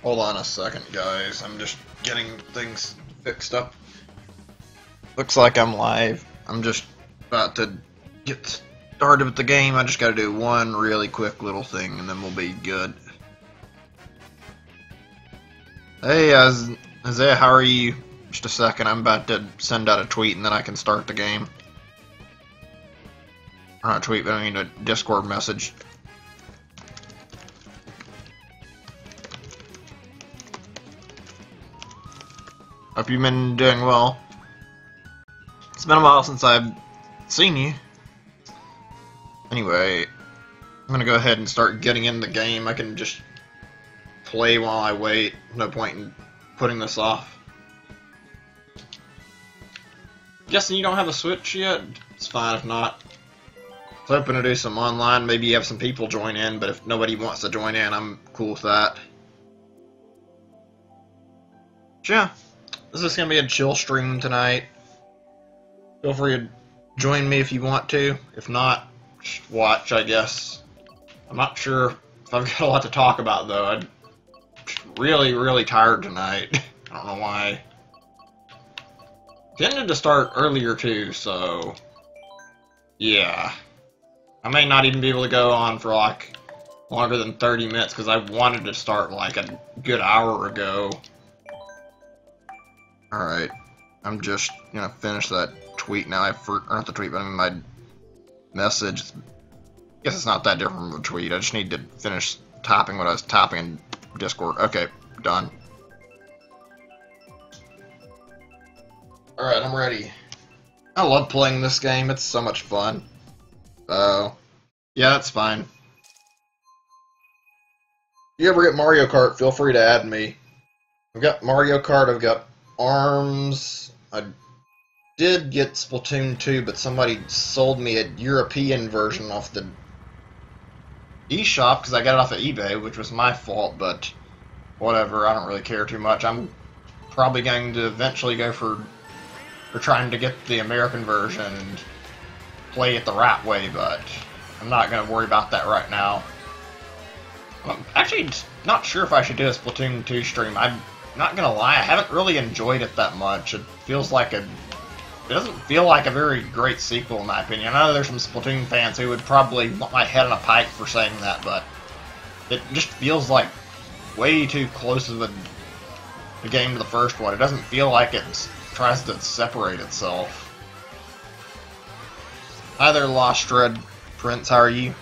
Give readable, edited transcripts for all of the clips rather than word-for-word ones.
Hold on a second, guys. I'm just getting things fixed up. Looks like I'm live. I'm just about to get started with the game. I just gotta do one really quick little thing and then we'll be good. Hey, Isaiah, how are you? Just a second, I'm about to send out a tweet and then I can start the game. Or not a tweet, but I mean a Discord message. Hope you've been doing well. It's been a while since I've seen you. Anyway, I'm gonna go ahead and start getting in the game. I can just play while I wait. No point in putting this off. Guessing you don't have a Switch yet? It's fine if not. I was hoping to do some online, maybe have some people join in, but if nobody wants to join in, I'm cool with that. Yeah. This is going to be a chill stream tonight. Feel free to join me if you want to. If not, just watch, I guess. I'm not sure if I've got a lot to talk about, though. I'm really tired tonight. I don't know why. Intended to start earlier, too, so... yeah. I may not even be able to go on for, like, longer than 30 minutes, because I wanted to start, like, a good hour ago. Alright, I'm just gonna finish that tweet now. Or not the tweet, but I mean my message. I guess it's not that different from a tweet. I just need to finish typing what I was typing in Discord. Okay, done. Alright, I'm ready. I love playing this game. It's so much fun. So, yeah, that's fine. If you ever get Mario Kart, feel free to add me. I've got Mario Kart, I've got ARMS. I did get Splatoon 2, but somebody sold me a European version off the eShop because I got it off of eBay, which was my fault, but whatever, I don't really care too much. I'm probably going to eventually go for trying to get the American version and play it the right way, but I'm not going to worry about that right now. I'm actually not sure if I should do a Splatoon 2 stream. I'm not gonna lie, I haven't really enjoyed it that much. It doesn't feel like a very great sequel in my opinion. I know there's some Splatoon fans who would probably want my head on a pike for saying that, but it just feels like way too close of a game to the first one. It doesn't feel like it tries to separate itself. Hi there, Lost Red Prince, how are you?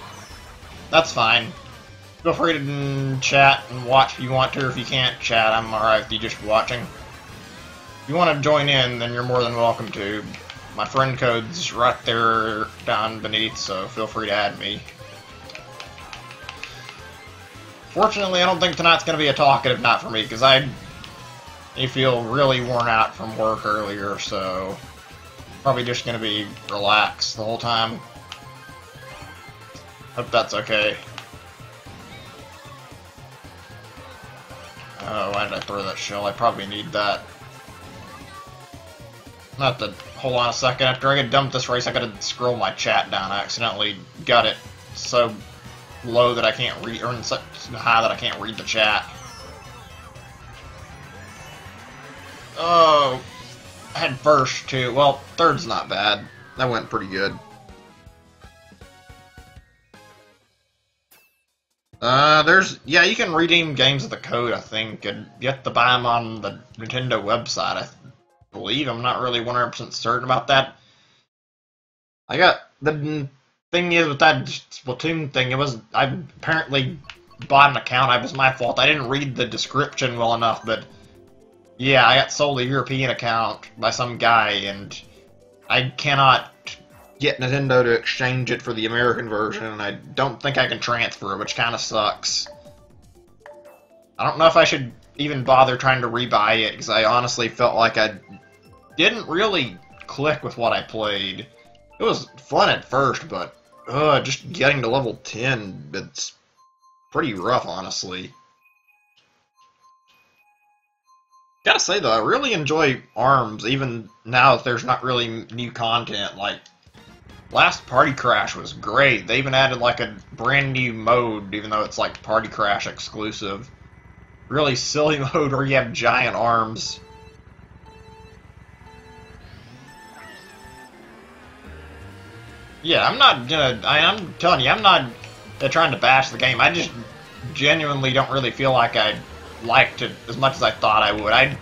That's fine. Feel free to chat and watch if you want to, or if you can't chat, I'm alright with you just watching. If you want to join in, then you're more than welcome to. My friend code's right there down beneath, so feel free to add me. Fortunately, I don't think tonight's going to be a talkative night for me, because I feel really worn out from work earlier, so probably just going to be relaxed the whole time. Hope that's okay. Oh, why did I throw that shell? I probably need that. Not to... hold on a second. After I get done with this race, I gotta scroll my chat down. I accidentally got it so low that I can't read... or so high that I can't read the chat. Oh... I had first, too. Well, third's not bad. That went pretty good. Yeah, you can redeem games with the code, I think, and you have to buy them on the Nintendo website, I believe. I'm not really 100% certain about that. The thing is with that Splatoon thing, I apparently bought an account. It was my fault. I didn't read the description well enough, but yeah, I got sold a European account by some guy, and I cannot get Nintendo to exchange it for the American version, and I don't think I can transfer it, which kind of sucks. I don't know if I should even bother trying to rebuy it, because I honestly felt like I didn't really click with what I played. It was fun at first, but just getting to level 10, it's pretty rough, honestly. Gotta say, though, I really enjoy ARMS, even now that there's not really new content. Like, last Party Crash was great. They even added, like, a brand new mode, even though it's, like, Party Crash exclusive. really silly mode where you have giant arms. Yeah, I'm telling you, I'm not trying to bash the game. I just genuinely don't really feel like I liked it as much as I thought I would. I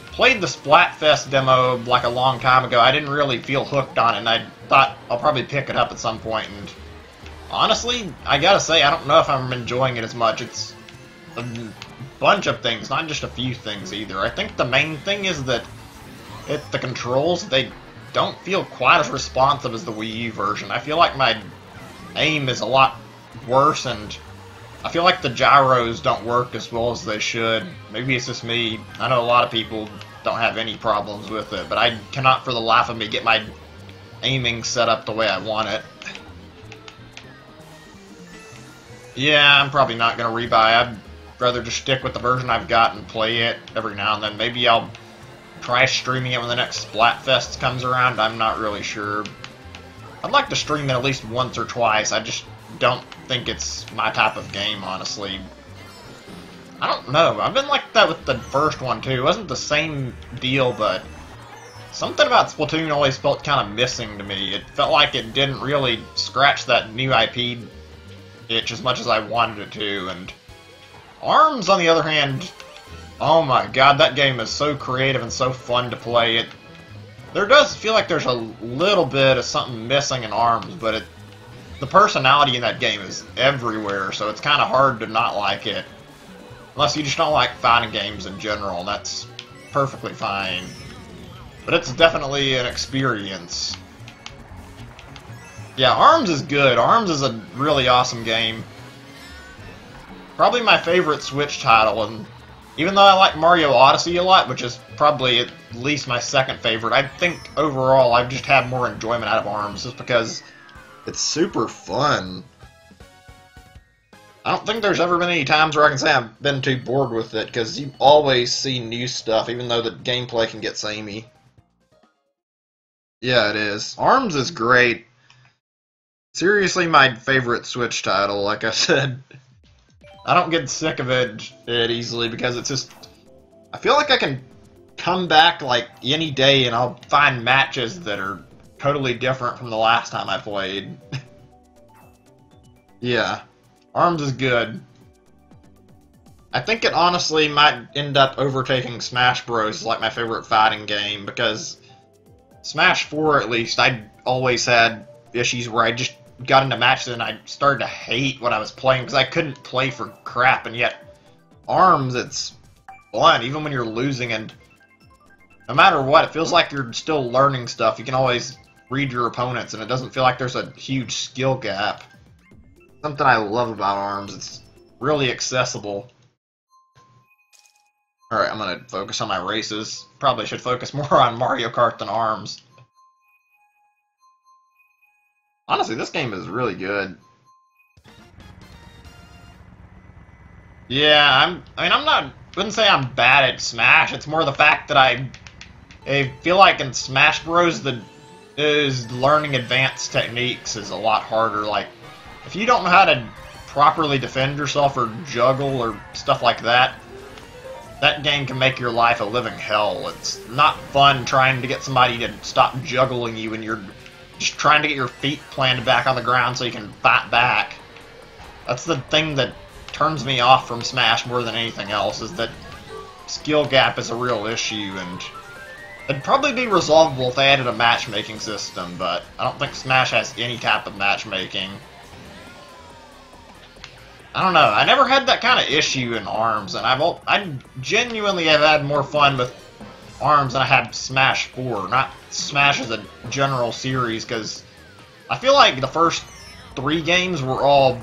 played the Splatfest demo like a long time ago. I didn't really feel hooked on it, and I thought I'll probably pick it up at some point. And honestly, I gotta say, I don't know if I'm enjoying it as much. It's a bunch of things, not just a few things either. I think the main thing is that the controls, they don't feel quite as responsive as the Wii U version. I feel like my aim is a lot worse, and I feel like the gyros don't work as well as they should. Maybe it's just me. I know a lot of people don't have any problems with it, but I cannot for the life of me get my aiming set up the way I want it. Yeah, I'm probably not going to rebuy. I'd rather just stick with the version I've got and play it every now and then. Maybe I'll try streaming it when the next Splatfest comes around. I'm not really sure. I'd like to stream it at least once or twice. I just don't think it's my type of game, honestly. I don't know. I've been like that with the first one, too. It wasn't the same deal, but something about Splatoon always felt kind of missing to me. It felt like it didn't really scratch that new IP itch as much as I wanted it to. And ARMS, on the other hand, oh my god, that game is so creative and so fun to play. There does feel like there's a little bit of something missing in ARMS, but the personality in that game is everywhere, so it's kind of hard to not like it. Unless you just don't like fighting games in general, and that's perfectly fine. But it's definitely an experience. Yeah, ARMS is good. ARMS is a really awesome game. Probably my favorite Switch title, and even though I like Mario Odyssey a lot, which is probably at least my second favorite, I think overall I've just had more enjoyment out of ARMS just because it's super fun. I don't think there's ever been any times where I can say I've been too bored with it, because you always see new stuff, even though the gameplay can get samey. Yeah, it is. ARMS is great. Seriously, my favorite Switch title, like I said. I don't get sick of it easily, because it's just... I feel like I can come back, like, any day and I'll find matches that are totally different from the last time I played. Yeah. ARMS is good. I think it honestly might end up overtaking Smash Bros. As like my favorite fighting game, because Smash 4 at least, I always had issues where I just got into matches and I started to hate what I was playing because I couldn't play for crap, and yet ARMS, it's fun even when you're losing, and no matter what, it feels like you're still learning stuff. You can always read your opponents, and it doesn't feel like there's a huge skill gap. Something I love about ARMS, it's really accessible. Alright, I'm gonna focus on my races. Probably should focus more on Mario Kart than ARMS. Honestly, this game is really good. Yeah, wouldn't say I'm bad at Smash. It's more the fact that I feel like in Smash Bros. Learning advanced techniques is a lot harder. Like, if you don't know how to properly defend yourself or juggle or stuff like that, that game can make your life a living hell. It's not fun trying to get somebody to stop juggling you when you're just trying to get your feet planted back on the ground so you can fight back. That's the thing that turns me off from Smash more than anything else, is that skill gap is a real issue, and it'd probably be resolvable if they added a matchmaking system, but I don't think Smash has any type of matchmaking. I don't know, I never had that kind of issue in ARMS, and I genuinely have had more fun with ARMS than I had Smash 4, not Smash as a general series, because I feel like the first 3 games were all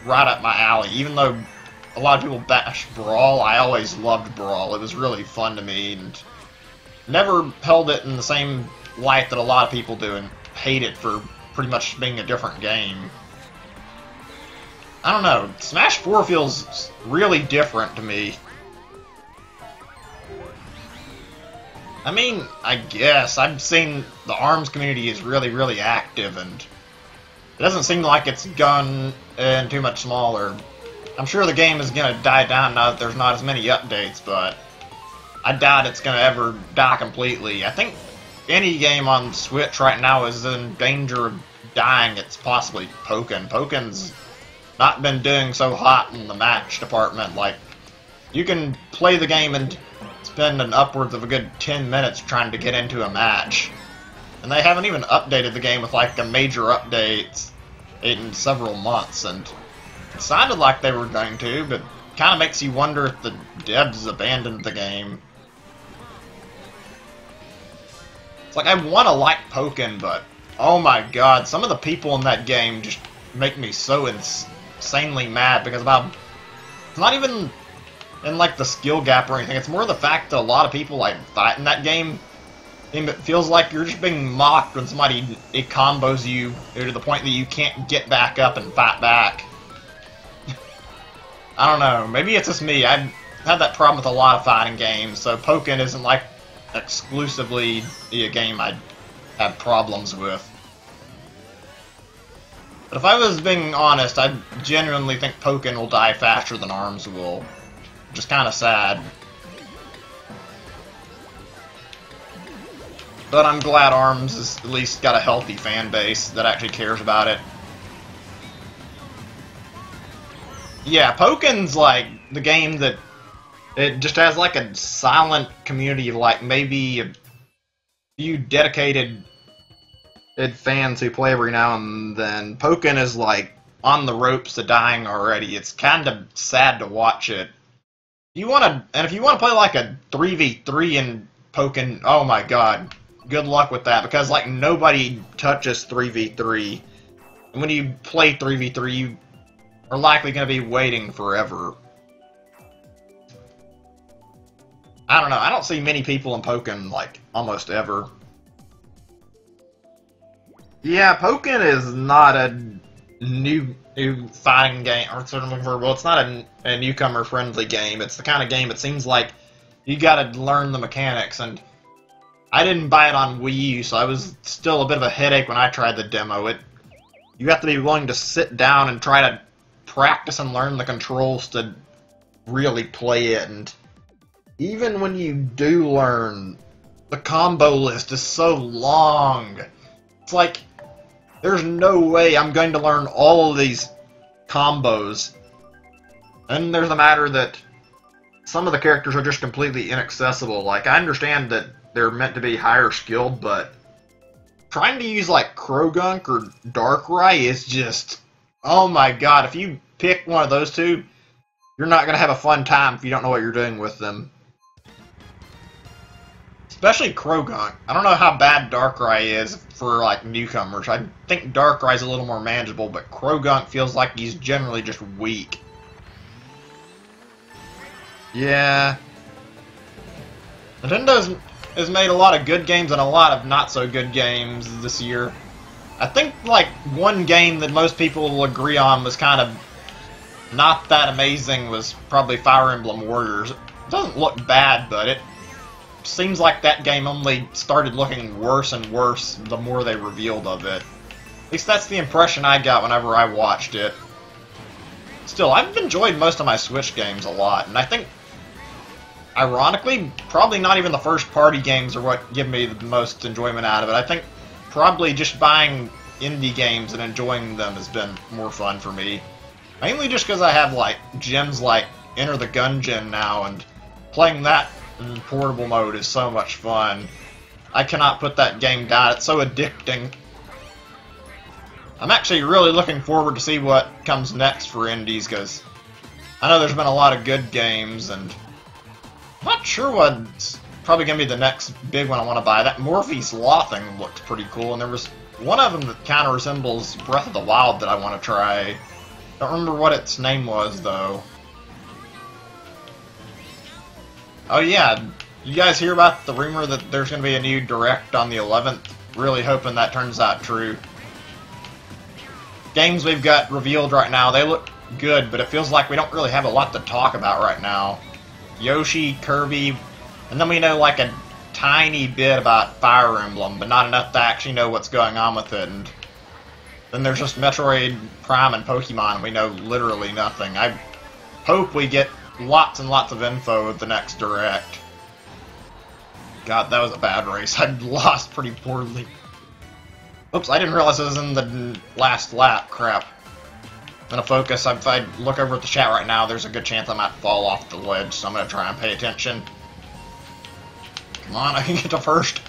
right up my alley. Even though a lot of people bash Brawl, I always loved Brawl. It was really fun to me, and never held it in the same light that a lot of people do and hate it for pretty much being a different game. I don't know, Smash 4 feels really different to me. I mean, I guess. I've seen the ARMS community is really, really active, and it doesn't seem like it's gone too much smaller. I'm sure the game is going to die down now that there's not as many updates, but I doubt it's going to ever die completely. I think any game on Switch right now is in danger of dying. It's possibly Pokken. Pokken's not been doing so hot in the match department. Like, you can play the game and spend an upwards of a good 10 minutes trying to get into a match. And they haven't even updated the game with like a major update in several months, and it sounded like they were going to, but kind of makes you wonder if the devs abandoned the game. It's like, I want to like Pokken, but oh my god, some of the people in that game just make me so insanely mad because about it's not even in like the skill gap or anything. It's more the fact that a lot of people like fight in that game. And it feels like you're just being mocked when somebody it combos you to the point that you can't get back up and fight back. I don't know. Maybe it's just me. I've had that problem with a lot of fighting games, so Pokken isn't like exclusively a game I have problems with. But if I was being honest, I genuinely think Pokken will die faster than ARMS will. Which is kind of sad. But I'm glad ARMS has at least got a healthy fan base that actually cares about it. Yeah, Pokken's like the game that it just has like a silent community of like maybe a few dedicated fans who play every now and then. Pokken is like on the ropes to dying already. It's kind of sad to watch it. If you want to play like a 3v3 in Pokken, oh my god. Good luck with that, because like nobody touches 3v3. And when you play 3v3, you are likely going to be waiting forever. I don't know, I don't see many people in Pokken, like, almost ever. Yeah, Pokken is not a new fighting game, or well, it's not a newcomer-friendly game. It's the kind of game it seems like you gotta learn the mechanics, and I didn't buy it on Wii U, so I was still a bit of a headache when I tried the demo. You have to be willing to sit down and try to practice and learn the controls to really play it, and even when you do learn, the combo list is so long. It's like, there's no way I'm going to learn all of these combos. And there's the matter that some of the characters are just completely inaccessible. Like, I understand that they're meant to be higher skilled, but trying to use like Krogunk or Darkrai is just, oh my god, if you pick one of those two, you're not going to have a fun time if you don't know what you're doing with them. Especially Krogunk. I don't know how bad Darkrai is for like newcomers. I think Darkrai's a little more manageable, but Krogunk feels like he's generally just weak. Yeah. Nintendo has made a lot of good games and a lot of not so good games this year. I think like one game that most people will agree on was kind of not that amazing was probably Fire Emblem Warriors. It doesn't look bad, but it seems like that game only started looking worse and worse the more they revealed of it. At least that's the impression I got whenever I watched it. Still, I've enjoyed most of my Switch games a lot, and I think, ironically, probably not even the first-party games are what give me the most enjoyment out of it. I think probably just buying indie games and enjoying them has been more fun for me. Mainly just because I have, like, gems like Enter the Gungeon now, and playing that in portable mode is so much fun. I cannot put that game down. It's so addicting. I'm actually really looking forward to see what comes next for indies, because I know there's been a lot of good games, and I'm not sure what's probably going to be the next big one I want to buy. That Morphe's Law thing looked pretty cool, and there was one of them that kind of resembles Breath of the Wild that I want to try. Don't remember what its name was, though. Oh yeah, you guys hear about the rumor that there's going to be a new Direct on the 11th? Really hoping that turns out true. Games we've got revealed right now, they look good, but it feels like we don't really have a lot to talk about right now. Yoshi, Kirby, and then we know like a tiny bit about Fire Emblem, but not enough to actually know what's going on with it. And then there's just Metroid Prime and Pokemon, and we know literally nothing. I hope we get lots and lots of info at the next Direct. God, that was a bad race. I lost pretty poorly. Oops, I didn't realize it was in the last lap. Crap. I'm gonna focus. If I look over at the chat right now, there's a good chance I might fall off the ledge, so I'm gonna try and pay attention. Come on, I can get to first.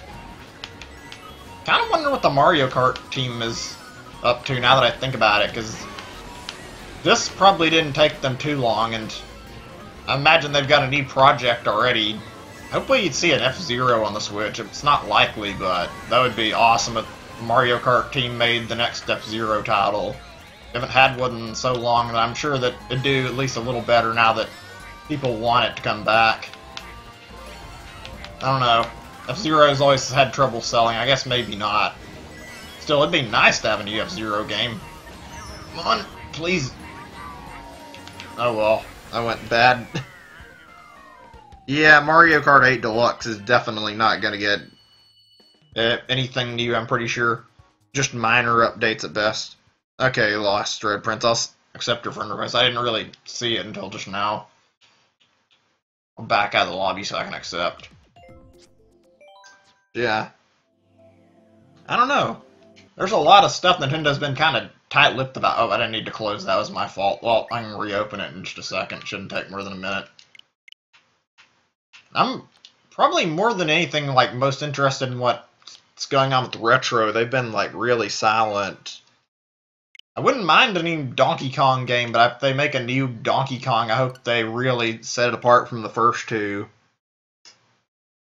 Kind of wonder what the Mario Kart team is up to now that I think about it, because this probably didn't take them too long, and I imagine they've got a new project already. Hopefully you'd see an F-Zero on the Switch. It's not likely, but that would be awesome if the Mario Kart team made the next F-Zero title. We haven't had one in so long, and I'm sure that it'd do at least a little better now that people want it to come back. I don't know. F-Zero's always had trouble selling. I guess maybe not. Still, it'd be nice to have a new F-Zero game. Come on, please. Oh well, I went bad. Yeah, Mario Kart 8 Deluxe is definitely not going to get anything new, I'm pretty sure. Just minor updates at best. Okay, lost Red Prince. I'll accept your friend request. I didn't really see it until just now. I'll back out of the lobby so I can accept. Yeah. I don't know. There's a lot of stuff Nintendo's been kind of tight-lipped about. Oh, I didn't need to close. That was my fault. Well, I can reopen it in just a second. Shouldn't take more than a minute. I'm probably more than anything like most interested in what's going on with Retro. They've been like really silent. I wouldn't mind any Donkey Kong game, but if they make a new Donkey Kong, I hope they really set it apart from the first two.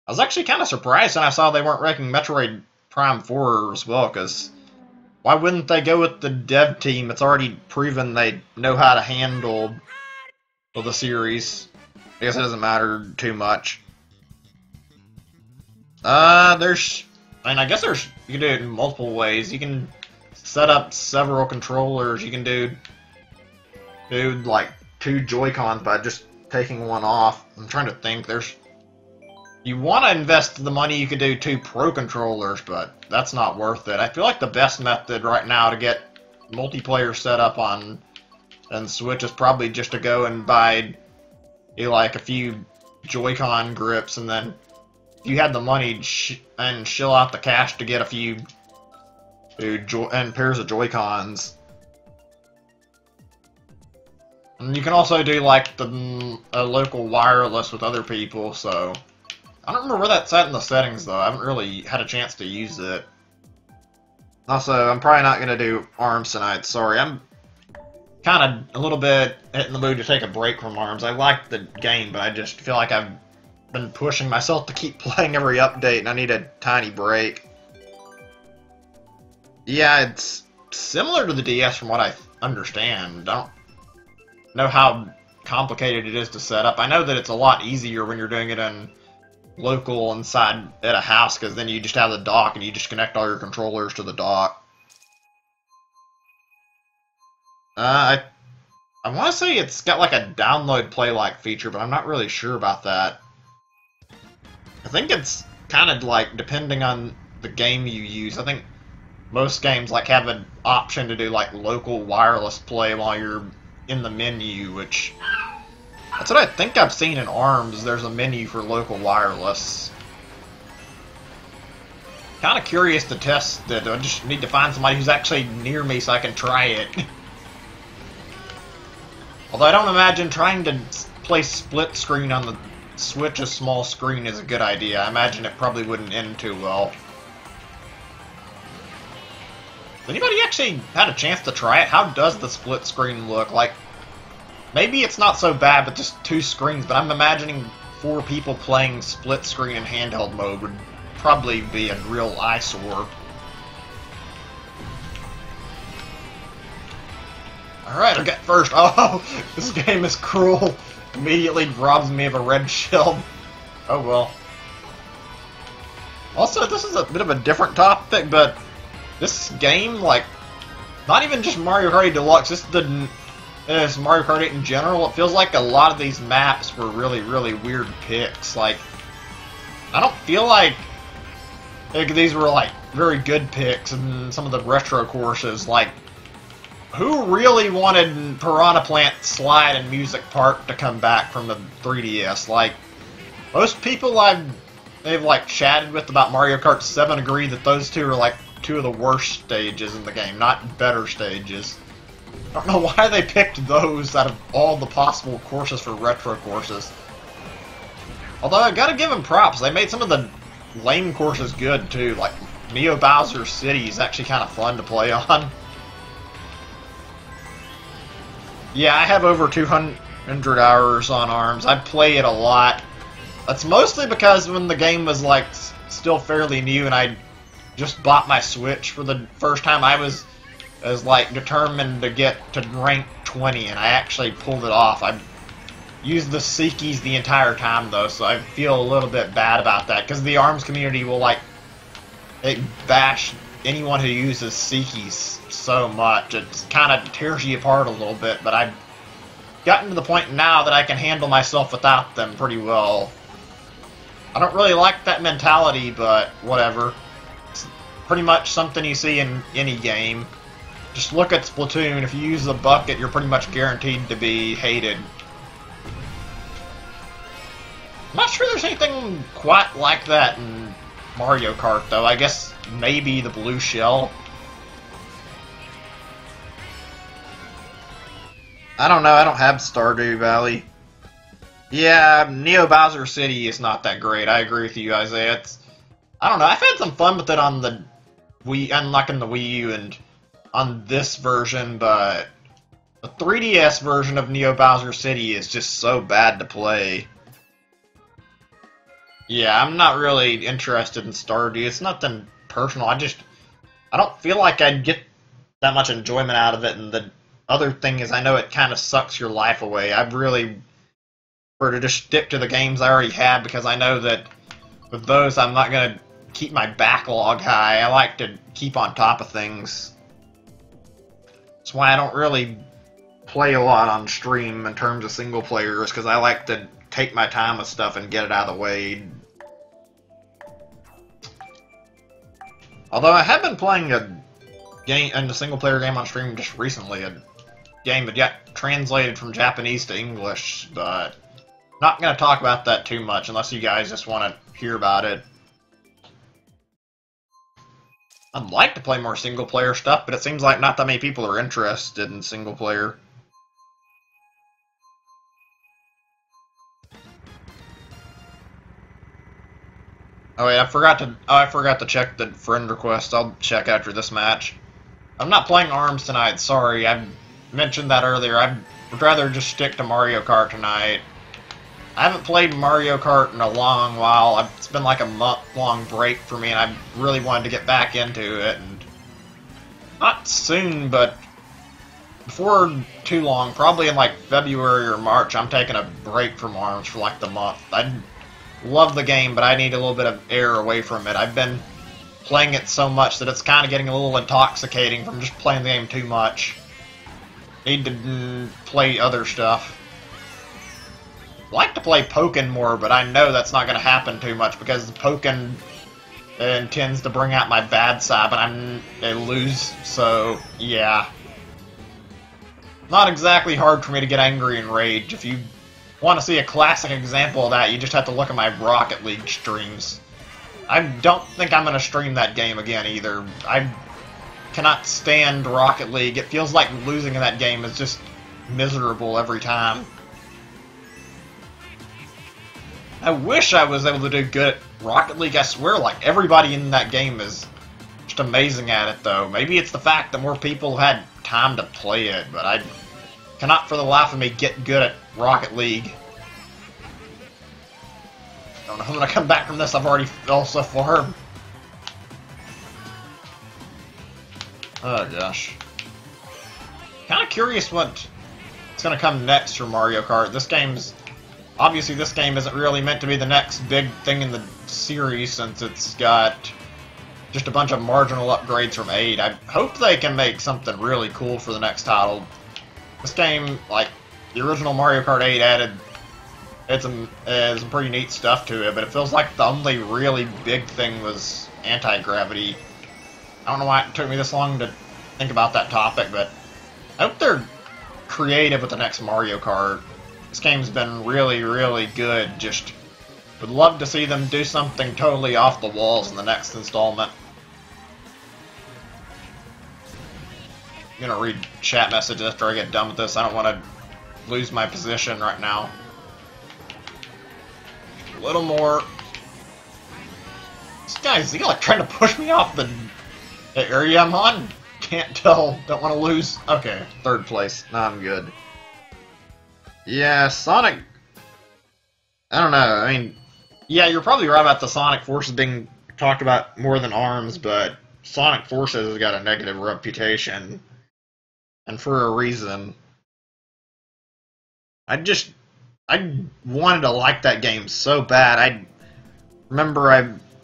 I was actually kind of surprised when I saw they weren't making Metroid Prime 4 as well, because why wouldn't they go with the dev team? It's already proven they know how to handle the series. I guess it doesn't matter too much. I guess you can do it in multiple ways. You can set up several controllers. You can do like 2 Joy-Cons by just taking one off. I'm trying to think. You want to invest the money, you could do 2 Pro controllers, but that's not worth it. I feel like the best method right now to get multiplayer set up on Switch is probably just to go and buy like a few Joy-Con grips, and then if you had the money and shill out the cash to get a few pairs of Joy-Cons. And you can also do like a local wireless with other people, so I don't remember where that's at in the settings though. I haven't really had a chance to use it. Also, I'm probably not going to do ARMS tonight, sorry. I'm kind of a little bit in the mood to take a break from ARMS. I like the game, but I just feel like I've been pushing myself to keep playing every update, and I need a tiny break. Yeah, it's similar to the DS from what I understand. I don't know how complicated it is to set up. I know that it's a lot easier when you're doing it in local inside at a house, because then you just have the dock and you just connect all your controllers to the dock. I want to say it's got like a download play-like feature, but I'm not really sure about that. I think it's kind of like depending on the game you use. I think most games like have an option to do like local wireless play while you're in the menu, which that's what I think I've seen in ARMS. There's a menu for local wireless. Kind of curious to test it. I just need to find somebody who's actually near me so I can try it. Although I don't imagine trying to play split screen on the Switch's small screen is a good idea. I imagine it probably wouldn't end too well. Has anybody actually had a chance to try it? How does the split screen look? Like, maybe it's not so bad, but just 2 screens, but I'm imagining 4 people playing split screen in handheld mode would probably be a real eyesore. Alright, I got first. Oh, this game is cruel. Immediately robs me of a red shield. Oh well. Also, this is a bit of a different topic, but this game, like, not even just Mario Kart 8 Deluxe, this Mario Kart 8 in general, it feels like a lot of these maps were really, really weird picks. Like, I don't feel like these were, like, very good picks in some of the retro courses. Like, who really wanted Piranha Plant Slide and Music Park to come back from the 3DS? Like, most people they've like chatted with about Mario Kart 7 agree that those two are like two of the worst stages in the game, not better stages. I don't know why they picked those out of all the possible courses for retro courses. Although I gotta give them props, they made some of the lame courses good too. Like Neo Bowser City is actually kind of fun to play on. Yeah, I have over 200 hours on ARMS. I play it a lot. That's mostly because when the game was like still fairly new and I just bought my Switch for the first time, I was like determined to get to rank 20, and I actually pulled it off. I used the Seekies the entire time though, so I feel a little bit bad about that because the ARMS community will like bash anyone who uses Seekies so much. It kind of tears you apart a little bit, but I've gotten to the point now that I can handle myself without them pretty well. I don't really like that mentality, but whatever. It's pretty much something you see in any game. Just look at Splatoon. If you use the bucket, you're pretty much guaranteed to be hated. I'm not sure there's anything quite like that in Mario Kart, though. I guess maybe the blue shell. I don't know. I don't have Stardew Valley. Yeah, Neo Bowser City is not that great. I agree with you, Isaiah. I don't know. I've had some fun with it on the Wii, unlocking the Wii U and on this version, but the 3DS version of Neo Bowser City is just so bad to play. Yeah, I'm not really interested in Stardew. It's nothing personal. I don't feel like I'd get that much enjoyment out of it, and the other thing is I know it kind of sucks your life away. I really prefer to just stick to the games I already have because I know that with those I'm not going to keep my backlog high. I like to keep on top of things. That's why I don't really play a lot on stream in terms of single players, because I like to take my time with stuff and get it out of the way. Although I have been playing a single player game on stream just recently, a game that got translated from Japanese to English, but not going to talk about that too much unless you guys just want to hear about it. I'd like to play more single player stuff, but it seems like not that many people are interested in single player. Oh wait, I forgot to check the friend request. I'll check after this match. I'm not playing ARMS tonight, sorry. I mentioned that earlier. I would rather just stick to Mario Kart tonight. I haven't played Mario Kart in a long while. It's been like a month-long break for me, and I really wanted to get back into it. And not soon, but before too long, probably in like February or March, I'm taking a break from ARMS for like the month. I love the game, but I need a little bit of air away from it. I've been playing it so much that it's kind of getting a little intoxicating from just playing the game too much. Need to play other stuff. I like to play Pokken more, but I know that's not going to happen too much because Pokken tends to bring out my bad side, but I lose, so yeah. Not exactly hard for me to get angry and rage. If you want to see a classic example of that, you just have to look at my Rocket League streams. I don't think I'm going to stream that game again either. I cannot stand Rocket League. It feels like losing in that game is just miserable every time. I wish I was able to do good at Rocket League. I swear, like, everybody in that game is just amazing at it, though. Maybe it's the fact that more people had time to play it, but I cannot for the life of me get good at Rocket League. I don't know when I come back from this. I've already fell so far. Oh, gosh. Kind of curious what's going to come next for Mario Kart. Obviously, this game isn't really meant to be the next big thing in the series since it's got just a bunch of marginal upgrades from 8. I hope they can make something really cool for the next title. This game, like the original Mario Kart 8, added some pretty neat stuff to it, but it feels like the only really big thing was anti-gravity. I don't know why it took me this long to think about that topic, but I hope they're creative with the next Mario Kart. This game's been really, really good. Just would love to see them do something totally off the walls in the next installment. I'm gonna read chat messages after I get done with this. I don't want to lose my position right now. A little more. This guy's, is he like trying to push me off the area I'm on? Can't tell. Don't want to lose. Okay, third place. Nah, I'm good. Yeah, Sonic. I don't know. I mean, yeah, you're probably right about the Sonic Forces being talked about more than ARMS, but Sonic Forces has got a negative reputation. And for a reason. I wanted to like that game so bad. I remember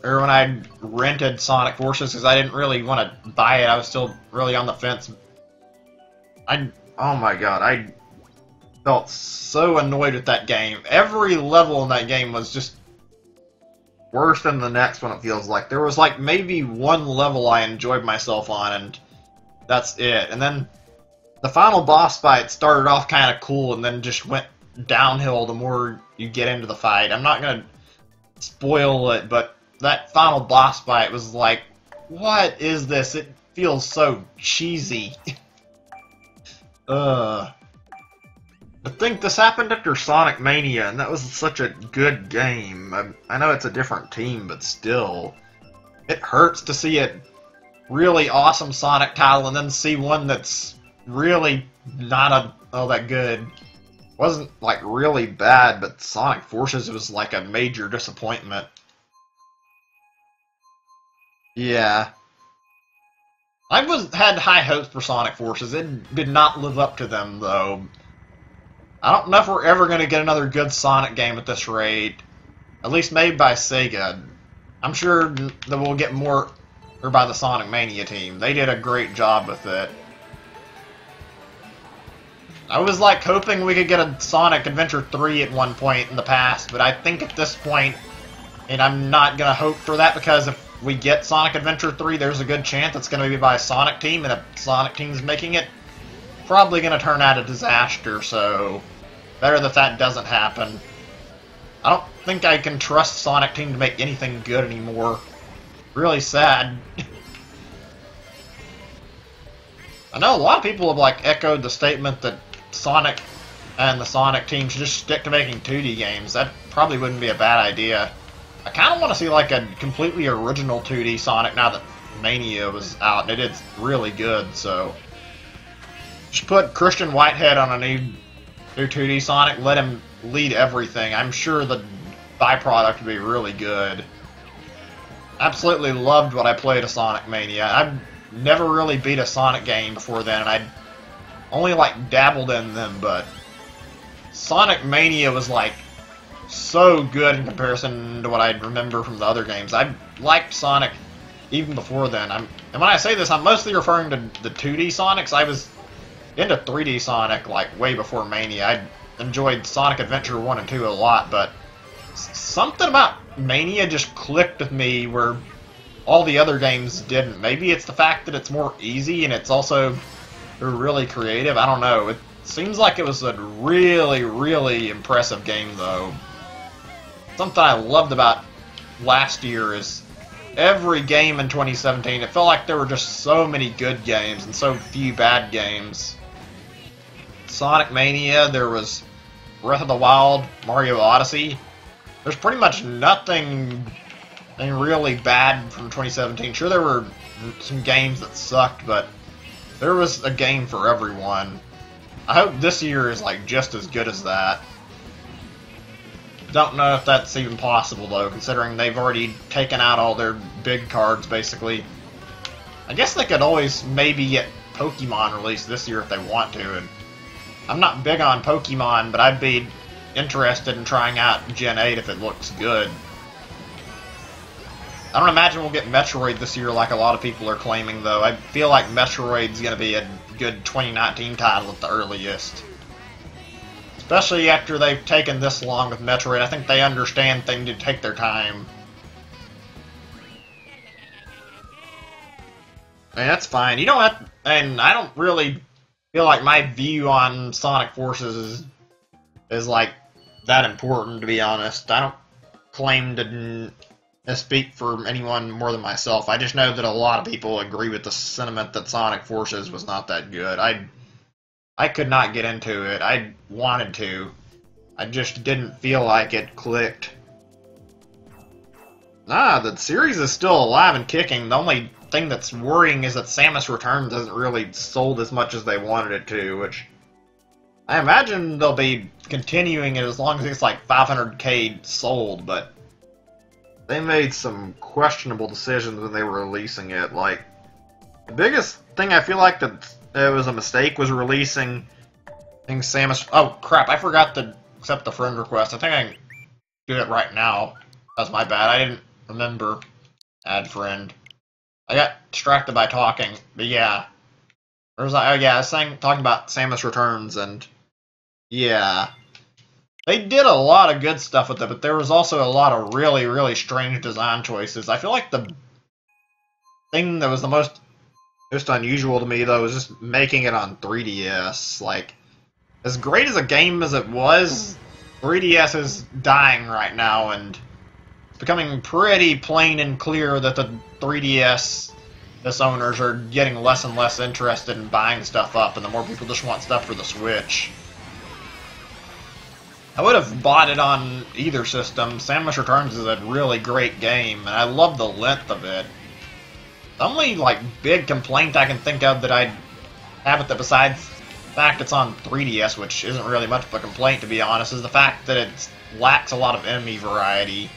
when I rented Sonic Forces, because I didn't really want to buy it. I was still really on the fence. Oh my god, I felt so annoyed with that game. Every level in that game was just worse than the next one, it feels like. There was like maybe one level I enjoyed myself on, and that's it. And then the final boss fight started off kind of cool and then just went downhill the more you get into the fight. I'm not going to spoil it, but that final boss fight was like, what is this? It feels so cheesy. I think this happened after Sonic Mania, and that was such a good game. I know it's a different team, but still. It hurts to see a really awesome Sonic title and then see one that's really not all that good. Wasn't like really bad, but Sonic Forces was like a major disappointment. Yeah. I had high hopes for Sonic Forces. It did not live up to them, though. I don't know if we're ever going to get another good Sonic game at this rate. At least made by Sega. I'm sure that we'll get more or by the Sonic Mania team. They did a great job with it. I was like hoping we could get a Sonic Adventure 3 at one point in the past, but I think at this point, and I'm not going to hope for that, because if we get Sonic Adventure 3, there's a good chance it's going to be by a Sonic team, and if Sonic team's making it, probably going to turn out a disaster, so better that doesn't happen. I don't think I can trust Sonic team to make anything good anymore. Really sad. I know a lot of people have like echoed the statement that Sonic and the Sonic team should just stick to making 2D games. That probably wouldn't be a bad idea. I kind of want to see like a completely original 2D Sonic now that Mania was out, and it is really good, so just put Christian Whitehead on a new 2D Sonic, let him lead everything. I'm sure the byproduct would be really good. Absolutely loved what I played of Sonic Mania. I've never really beat a Sonic game before then, and I'd only like dabbled in them, but Sonic Mania was like so good in comparison to what I remember from the other games. I liked Sonic even before then. And when I say this, I'm mostly referring to the 2D Sonics. I was into 3D Sonic like way before Mania. I enjoyed Sonic Adventure 1 and 2 a lot, but something about Mania just clicked with me where all the other games didn't. Maybe it's the fact that it's more easy and it's also really creative. I don't know. It seems like it was a really, really impressive game, though. Something I loved about last year is every game in 2017, it felt like there were just so many good games and so few bad games. Sonic Mania, there was Breath of the Wild, Mario Odyssey. There's pretty much nothing really bad from 2017. Sure, there were some games that sucked, but there was a game for everyone. I hope this year is like just as good as that. Don't know if that's even possible, though, considering they've already taken out all their big cards, basically. I guess they could always maybe get Pokemon released this year if they want to, and I'm not big on Pokemon, but I'd be interested in trying out Gen 8 if it looks good. I don't imagine we'll get Metroid this year like a lot of people are claiming, though. I feel like Metroid's going to be a good 2019 title at the earliest. Especially after they've taken this long with Metroid. I think they understand things to take their time. And that's fine. You don't have... And I don't really feel like my view on Sonic Forces is like that important, to be honest. I don't claim to speak for anyone more than myself. I just know that a lot of people agree with the sentiment that Sonic Forces was not that good. I could not get into it. I wanted to. I just didn't feel like it clicked. Nah, the series is still alive and kicking. The only thing that's worrying is that Samus Returns hasn't really sold as much as they wanted it to, which I imagine they'll be continuing it as long as it's like 500k sold, but they made some questionable decisions when they were releasing it. Like, the biggest thing I feel like that it was a mistake was releasing Samus... Oh, crap, I forgot to accept the friend request. I think I can do it right now. That's my bad. I didn't remember add friend. I got distracted by talking, but yeah. I was talking about Samus Returns, and yeah. They did a lot of good stuff with it, but there was also a lot of really, really strange design choices. I feel like the thing that was the most unusual to me, though, was just making it on 3DS. Like, as great as a game as it was, 3DS is dying right now, and it's becoming pretty plain and clear that the 3DS owners are getting less and less interested in buying stuff up, and the more people just want stuff for the Switch. I would have bought it on either system. Samus Returns is a really great game, and I love the length of it. The only, like, big complaint I can think of that I'd have with it, besides the fact it's on 3DS, which isn't really much of a complaint, to be honest, is the fact that it lacks a lot of enemy variety.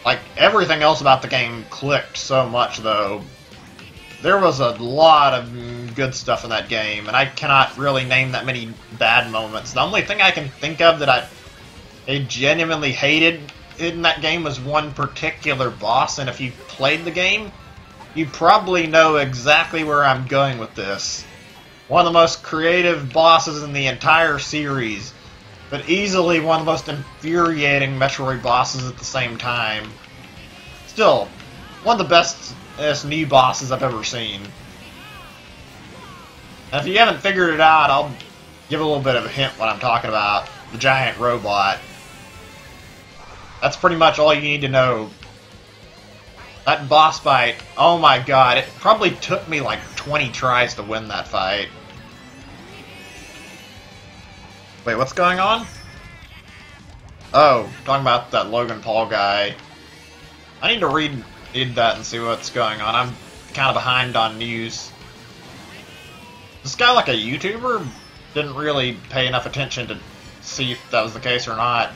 Like, everything else about the game clicked so much, though. There was a lot of good stuff in that game, and I cannot really name that many bad moments. The only thing I can think of that I genuinely hated in that game was one particular boss, and if you played the game, you probably know exactly where I'm going with this. One of the most creative bosses in the entire series, but easily one of the most infuriating Metroid bosses at the same time. Still, one of the best new bosses I've ever seen. And if you haven't figured it out, I'll give a little bit of a hint what I'm talking about. The giant robot. That's pretty much all you need to know. That boss fight, oh my god, it probably took me like 20 tries to win that fight. Wait, what's going on? Oh, talking about that Logan Paul guy. I need to read that and see what's going on. I'm kind of behind on news. Is this guy like a YouTuber? Didn't really pay enough attention to see if that was the case or not.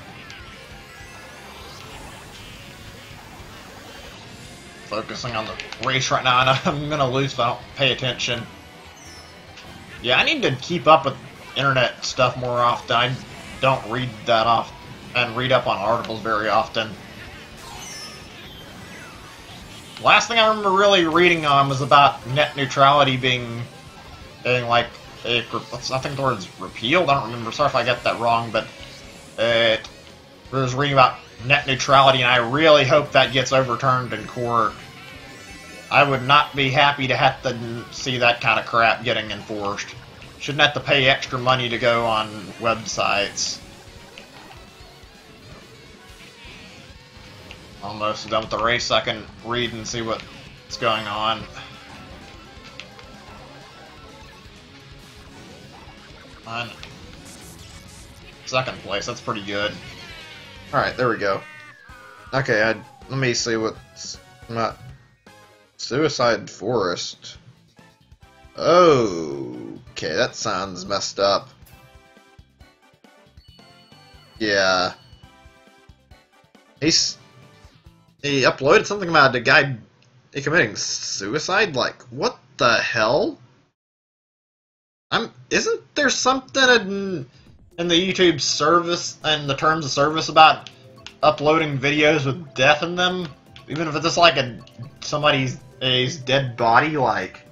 Focusing on the race right now, and I'm gonna lose if I don't pay attention. Yeah, I need to keep up with internet stuff more often. I don't read that often and read up on articles very often. Last thing I remember really reading on was about net neutrality being like I think the word's repealed. I don't remember. Sorry if I got that wrong, but I was reading about net neutrality, and I really hope that gets overturned in court. I would not be happy to have to see that kind of crap getting enforced. Shouldn't have to pay extra money to go on websites. Almost done with the race. I can read and see what's going on. On second place, that's pretty good. Alright, there we go. Okay, let me see what's not Suicide Forest. Okay, that sounds messed up. Yeah. He uploaded something about a guy committing suicide? Like, what the hell? Isn't there something in the YouTube service and the terms of service about uploading videos with death in them? Even if it's just like somebody's dead body, like,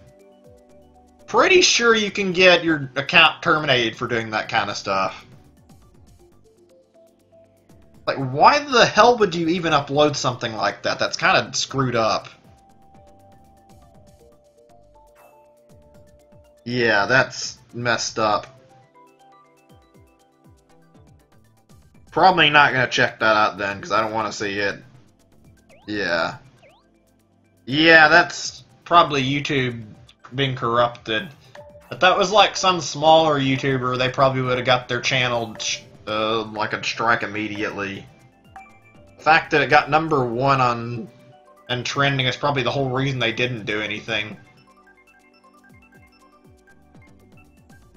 pretty sure you can get your account terminated for doing that kind of stuff. Like, why the hell would you even upload something like that? That's kind of screwed up. Yeah, that's messed up. Probably not gonna check that out then, because I don't want to see it. Yeah. Yeah, that's probably YouTube being corrupted. If that was like some smaller YouTuber, they probably would have got their channel like a strike immediately. The fact that it got #1 on and trending is probably the whole reason they didn't do anything.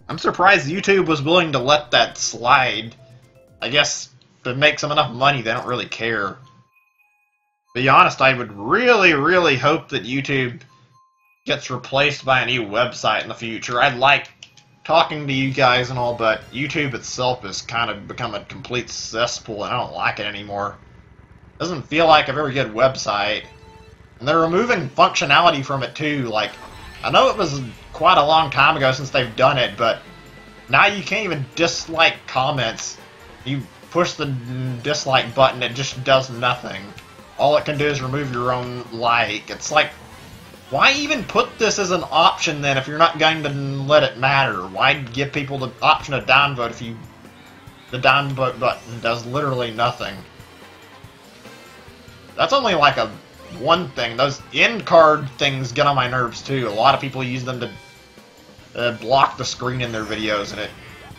I'm surprised YouTube was willing to let that slide. I guess if it makes them enough money, they don't really care. To be honest, I would really, really hope that YouTube gets replaced by a new website in the future. I like talking to you guys and all, but YouTube itself has kind of become a complete cesspool, and I don't like it anymore. It doesn't feel like a very good website. And they're removing functionality from it too. Like, I know it was quite a long time ago since they've done it, but now you can't even dislike comments. You push the dislike button, it just does nothing. All it can do is remove your own like. It's like, why even put this as an option then if you're not going to let it matter? Why give people the option to downvote if the downvote button does literally nothing? That's only like one thing. Those end card things get on my nerves too. A lot of people use them to block the screen in their videos, and it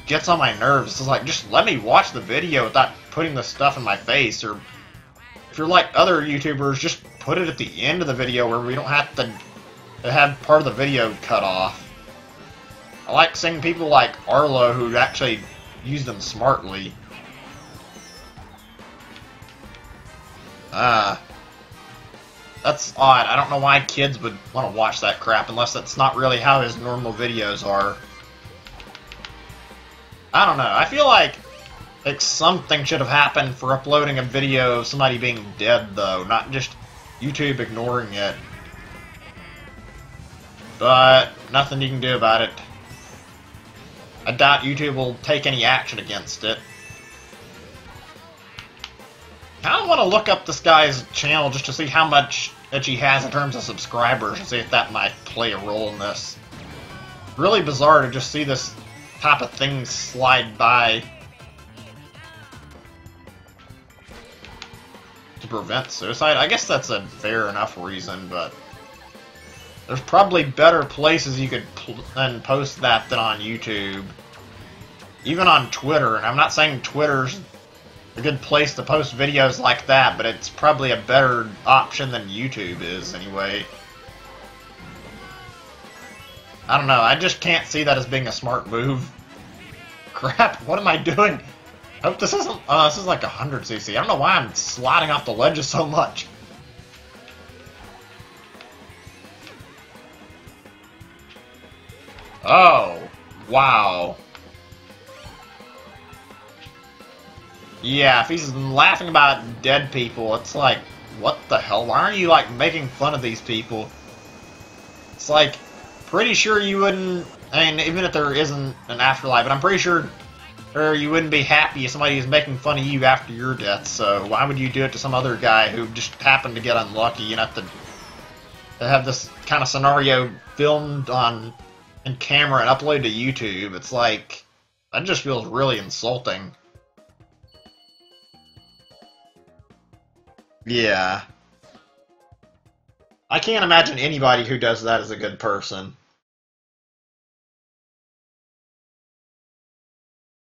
gets on my nerves. It's like, just let me watch the video without putting the stuff in my face. Or if you're like other YouTubers, just put it at the end of the video where we don't have to have part of the video cut off. I like seeing people like Arlo who actually use them smartly. That's odd. I don't know why kids would want to watch that crap unless that's not really how his normal videos are. I don't know. I feel like something should have happened for uploading a video of somebody being dead, though, not just YouTube ignoring it. But nothing you can do about it. I doubt YouTube will take any action against it. I kind of want to look up this guy's channel just to see how much that he has in terms of subscribers and see if that might play a role in this. Really bizarre to just see this type of thing slide by. To prevent suicide? I guess that's a fair enough reason, but there's probably better places you could post that than on YouTube. Even on Twitter, and I'm not saying Twitter's a good place to post videos like that, but it's probably a better option than YouTube is, anyway. I don't know, I just can't see that as being a smart move. Crap, what am I doing? I hope this isn't, this is like 100cc. I don't know why I'm sliding off the ledges so much. Oh, wow. Yeah, if he's laughing about dead people, it's like, what the hell? Why aren't you, like, making fun of these people? It's like, pretty sure you wouldn't, I mean, even if there isn't an afterlife, but I'm pretty sure you wouldn't be happy if somebody is making fun of you after your death, so why would you do it to some other guy who just happened to get unlucky and have to have this kind of scenario filmed in camera and uploaded to YouTube? It's like, that just feels really insulting. Yeah. I can't imagine anybody who does that is a good person.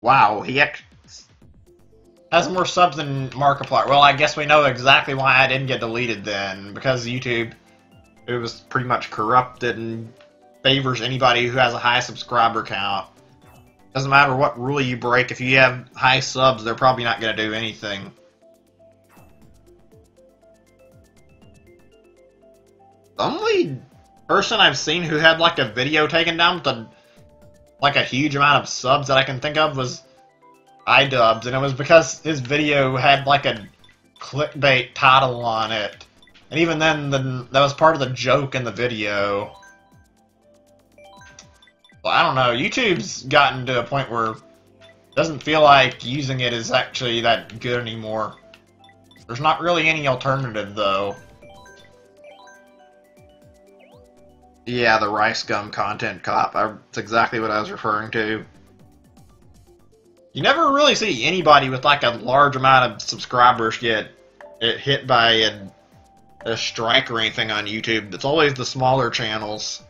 Wow, he has more subs than Markiplier. Well, I guess we know exactly why I didn't get deleted then. Because YouTube, it was pretty much corrupted and favors anybody who has a high subscriber count. Doesn't matter what rule you break, if you have high subs, they're probably not going to do anything. The only person I've seen who had like a video taken down with like a huge amount of subs that I can think of was iDubbbz, and it was because his video had like a clickbait title on it. And even then, that was part of the joke in the video. Well, I don't know, YouTube's gotten to a point where it doesn't feel like using it is actually that good anymore. There's not really any alternative, though. Yeah, the rice gum content cop. That's exactly what I was referring to. You never really see anybody with like a large amount of subscribers get hit by a strike or anything on YouTube. It's always the smaller channels.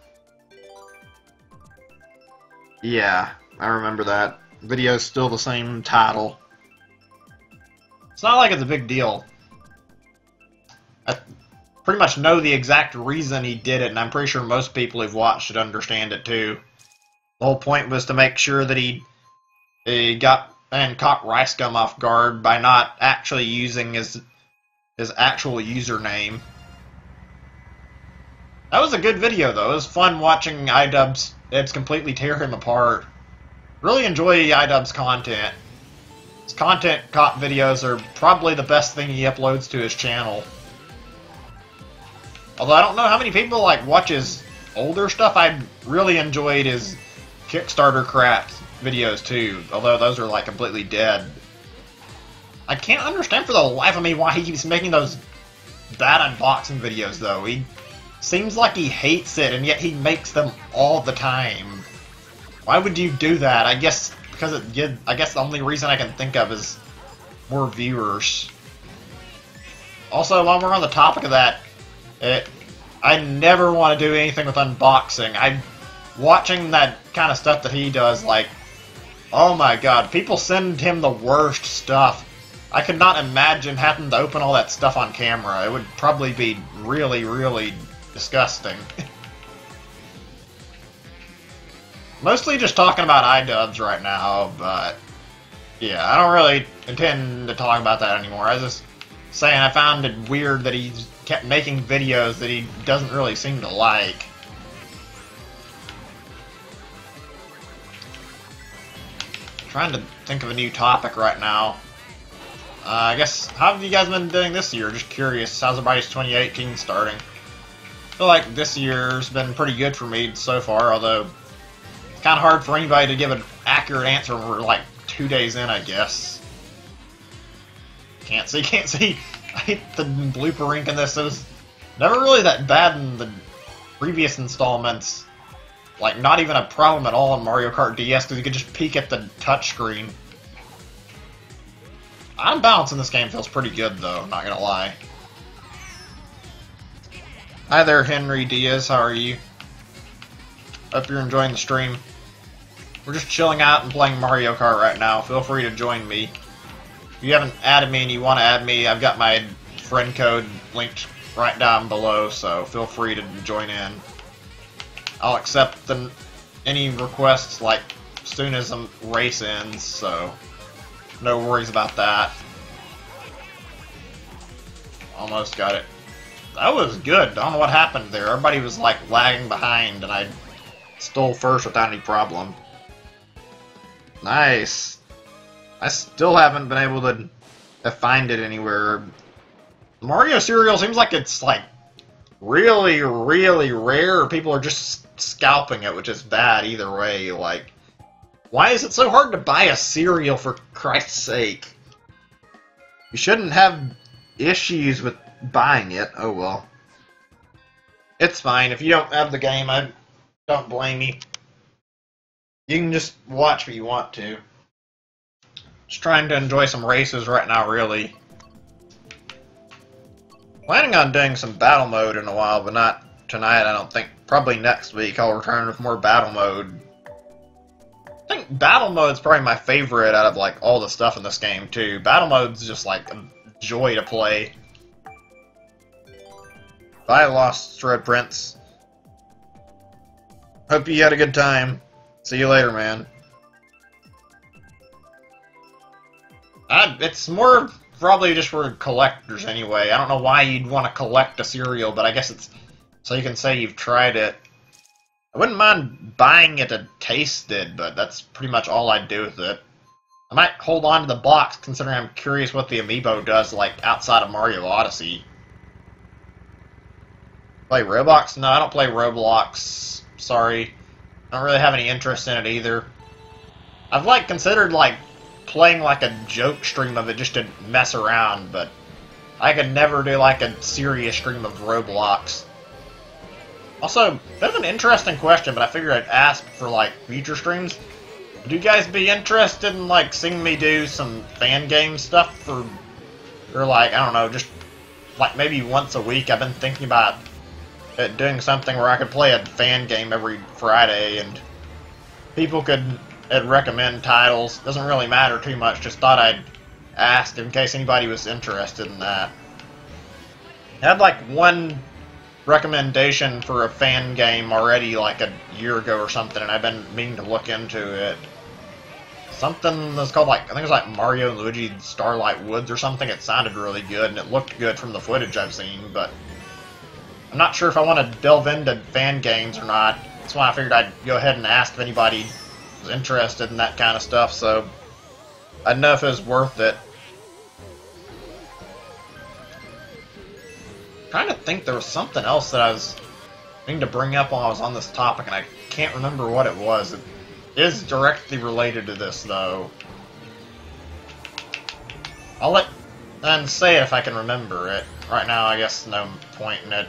Yeah, I remember that. Video's still the same title. It's not like it's a big deal. I pretty much know the exact reason he did it, and I'm pretty sure most people who've watched it understand it too. The whole point was to make sure that he got and caught Rice Gum off guard by not actually using his actual username. That was a good video, though. It was fun watching iDubbbz completely tear him apart. Really enjoy iDubbbz's content. His content cop videos are probably the best thing he uploads to his channel. Although I don't know how many people like watch his older stuff. I really enjoyed his Kickstarter crap videos too, although those are like completely dead. I can't understand for the life of me why he keeps making those bad unboxing videos though. He seems like he hates it, and yet he makes them all the time. Why would you do that? I guess because I guess the only reason I can think of is more viewers. Also, while we're on the topic of that, I never want to do anything with unboxing. Watching that kind of stuff that he does, like, oh my god, people send him the worst stuff. I could not imagine having to open all that stuff on camera. It would probably be really, really disgusting. Mostly just talking about iDubbbz right now, but yeah, I don't really intend to talk about that anymore. I was just saying I found it weird that he's kept making videos that he doesn't really seem to like. Trying to think of a new topic right now. I guess, how have you guys been doing this year? Just curious, how's everybody's 2018 starting? I feel like this year's been pretty good for me so far, although it's kind of hard for anybody to give an accurate answer when we're like 2 days in, I guess. Can't see. I hate the blooper rink in this. It was never really that bad in the previous installments. Like, not even a problem at all in Mario Kart DS, because you could just peek at the touchscreen. Item balance in this game feels pretty good, though, not gonna lie. Hi there, Henry Diaz, how are you? Hope you're enjoying the stream. We're just chilling out and playing Mario Kart right now. Feel free to join me. If you haven't added me and you want to add me, I've got my friend code linked right down below, so feel free to join in. I'll accept any requests like as soon as the race ends, so no worries about that. Almost got it. That was good. I don't know what happened there. Everybody was like lagging behind, and I stole first without any problem. Nice. I still haven't been able to find it anywhere. Mario cereal seems like it's like really, really rare. People are just scalping it, which is bad either way. Like, why is it so hard to buy a cereal, for Christ's sake? You shouldn't have issues with buying it. Oh well. It's fine. If you don't have the game, I don't blame you. You can just watch what you want to. Just trying to enjoy some races right now, really. Planning on doing some battle mode in a while, but not tonight, I don't think. Probably next week I'll return with more battle mode. I think battle mode's probably my favorite out of like all the stuff in this game too. Battle mode's just like a joy to play. Bye, Lost Red Prince. Hope you had a good time. See you later, man. It's more probably just for collectors anyway. I don't know why you'd want to collect a cereal, but I guess it's so you can say you've tried it. I wouldn't mind buying it to taste it, but that's pretty much all I'd do with it. I might hold on to the box, considering I'm curious what the amiibo does, like, outside of Mario Odyssey. Play Roblox? No, I don't play Roblox. Sorry. I don't really have any interest in it either. I've, like, considered, like, playing, like, a joke stream of it just to mess around, but I could never do, like, a serious stream of Roblox. Also, bit of an interesting question, but I figured I'd ask for, like, future streams. Would you guys be interested in, like, seeing me do some fan game stuff for, or like, I don't know, just, like, maybe once a week? I've been thinking about doing something where I could play a fan game every Friday, and people could recommend titles. Doesn't really matter too much, just thought I'd ask in case anybody was interested in that. I had, like, one recommendation for a fan game already, like, a year ago or something, and I've been meaning to look into it. Something that's called, like, I think it was like Mario and Luigi Starlight Woods or something. It sounded really good, and it looked good from the footage I've seen, but I'm not sure if I want to delve into fan games or not. That's why I figured I'd go ahead and ask if anybody was interested in that kind of stuff, so I'd know if it was worth it. I'm trying to think, there was something else that I was meaning to bring up while I was on this topic, and I can't remember what it was. It is directly related to this, though. I'll let and say it if I can remember it. Right now, I guess no point in it.